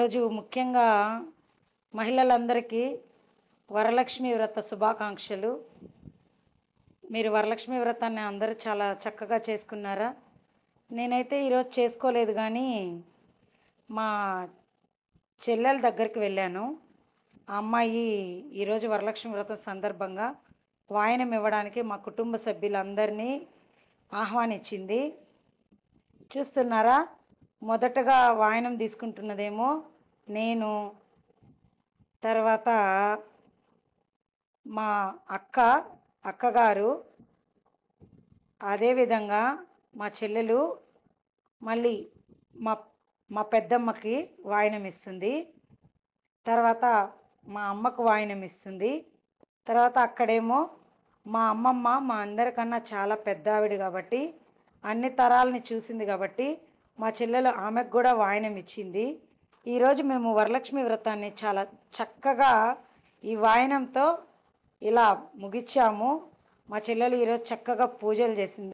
ఈరోజు ముఖ్యంగా మహిళలందరికీ వరలక్ష్మి వ్రత శుభాకాంక్షలు. మీరు వరలక్ష్మి వ్రతాన్ని అందరూ చాలా చక్కగా చేసుకున్నారా? నేనైతే ఈరోజు చేసుకోలేదు కానీ మా చెల్లెల దగ్గరికి వెళ్ళాను. ఆ అమ్మాయి ఈరోజు వరలక్ష్మి వ్రతం సందర్భంగా వాయనం ఇవ్వడానికి మా కుటుంబ సభ్యులందరినీ ఆహ్వానించింది. చూస్తున్నారా? మొదటగా వాయనం తీసుకుంటున్నదేమో నేను, తర్వాత మా అక్కగారు, అదేవిధంగా మా చెల్లెలు, మళ్ళీ మా మా పెద్దమ్మకి వాయనం ఇస్తుంది. తర్వాత మా అమ్మకు వాయనం ఇస్తుంది. తర్వాత అక్కడేమో మా అమ్మమ్మ మా అందరికన్నా చాలా పెద్ద ఆవిడ కాబట్టి అన్ని తరాలని చూసింది కాబట్టి మా చెల్లెలు ఆమెకు కూడా వాయనం ఇచ్చింది. ఈరోజు మేము వరలక్ష్మి వ్రతాన్ని చాలా చక్కగా ఈ వాయనంతో ఇలా ముగిచ్చాము. మా చెల్లెలు ఈరోజు చక్కగా పూజలు చేసింది.